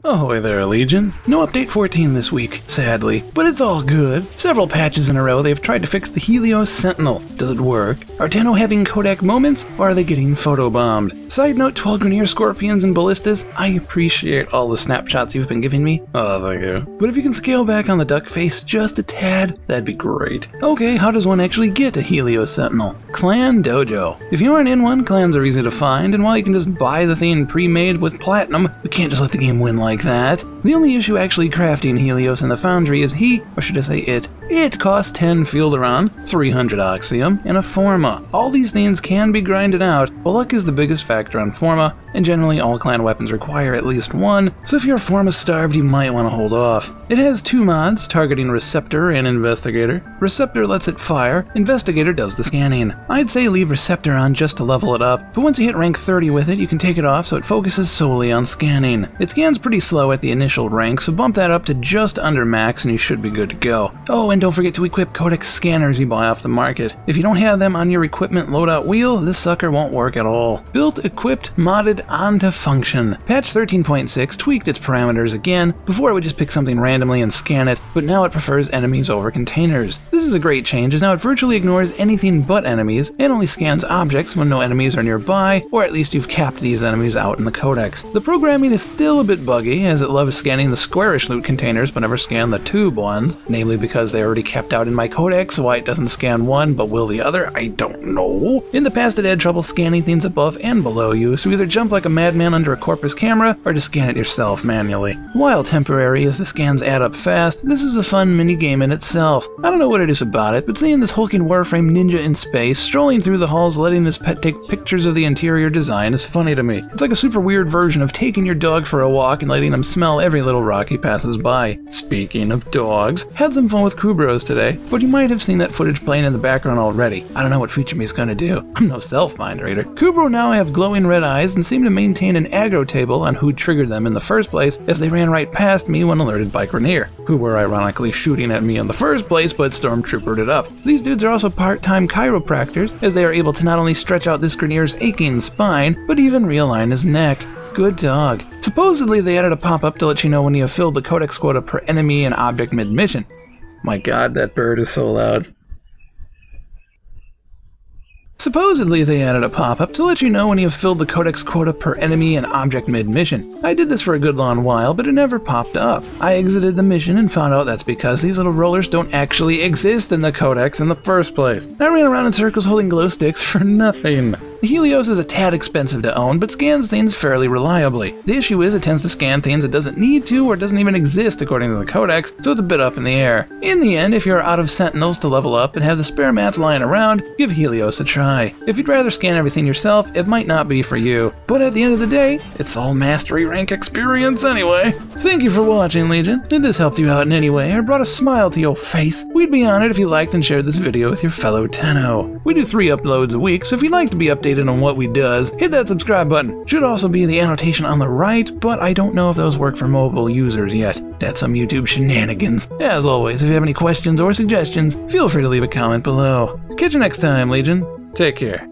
Ahoy there, Legion. No update 14 this week, sadly, but it's all good. Several patches in a row they've tried to fix the Helios Sentinel. Does it work? Are Tenno having Kodak moments, or are they getting photobombed? Side note to all Grineer Scorpions and Ballistas, I appreciate all the snapshots you've been giving me. Oh, thank you. But if you can scale back on the duck face just a tad, that'd be great. Okay, how does one actually get a Helios Sentinel? Clan Dojo. If you aren't in one, clans are easy to find, and while you can just buy the thing pre-made with platinum, we can't just let the game win like that. The only issue actually crafting Helios in the foundry is or should I say it costs 10 Fielderon, 300 Oxium, and a Forma. All these things can be grinded out, but luck is the biggest factor on Forma, and generally all clan weapons require at least one, so if you're Forma starved you might want to hold off. It has two mods, targeting Receptor and Investigator. Receptor lets it fire, Investigator does the scanning. I'd say leave Receptor on just to level it up, but once you hit rank 30 with it you can take it off so it focuses solely on scanning. It scans pretty slow at the initial rank, so bump that up to just under max and you should be good to go. Oh, and don't forget to equip Codex scanners you buy off the market. If you don't have them on your equipment loadout wheel, this sucker won't work at all. Built, equipped, modded, onto function. Patch 13.6 tweaked its parameters again. Before it would just pick something randomly and scan it, but now it prefers enemies over containers. This is a great change, as now it virtually ignores anything but enemies, and only scans objects when no enemies are nearby, or at least you've capped these enemies out in the Codex. The programming is still a bit buggy, as it loves scanning the squarish loot containers but never scan the tube ones, namely because they already capped out in my Codex, why it doesn't scan one but will the other, I don't know. In the past it had trouble scanning things above and below you, so either jump like a madman under a Corpus camera, or just scan it yourself manually. While temporary as the scans add up fast, this is a fun mini-game in itself. I don't know what it is about it, but seeing this hulking Warframe ninja in space, strolling through the halls letting his pet take pictures of the interior design is funny to me. It's like a super weird version of taking your dog for a walk and letting him smell every little rock he passes by. Speaking of dogs, had some fun with Kubros today, but you might have seen that footage playing in the background already. I don't know what Future Me's gonna do. I'm no self-mind reader. Kubro now have glowing red eyes and seem to maintain an aggro table on who triggered them in the first place, as they ran right past me when alerted by Grineer, who were ironically shooting at me in the first place but stormtroopered it up. These dudes are also part-time chiropractors, as they are able to not only stretch out this Grineer's aching spine, but even realign his neck. Good dog. Supposedly they added a pop-up to let you know when you have filled the Codex quota per enemy and object mid-mission. My god, that bird is so loud. Supposedly they added a pop-up to let you know when you have filled the Codex quota per enemy and object mid-mission. I did this for a good long while, but it never popped up. I exited the mission and found out that's because these little rollers don't actually exist in the Codex in the first place. I ran around in circles holding glow sticks for nothing. The Helios is a tad expensive to own, but scans things fairly reliably. The issue is it tends to scan things it doesn't need to or doesn't even exist according to the Codex, so it's a bit up in the air. In the end, if you're out of Sentinels to level up and have the spare mats lying around, give Helios a try. If you'd rather scan everything yourself, it might not be for you. But at the end of the day, it's all mastery rank experience anyway. Thank you for watching, Legion. If this helped you out in any way or brought a smile to your face, we'd be honored if you liked and shared this video with your fellow Tenno. We do 3 uploads a week, so if you'd like to be updated on what we does, hit that subscribe button. Should also be the annotation on the right, but I don't know if those work for mobile users yet. That's some YouTube shenanigans. As always, if you have any questions or suggestions, feel free to leave a comment below. Catch you next time, Legion. Take care.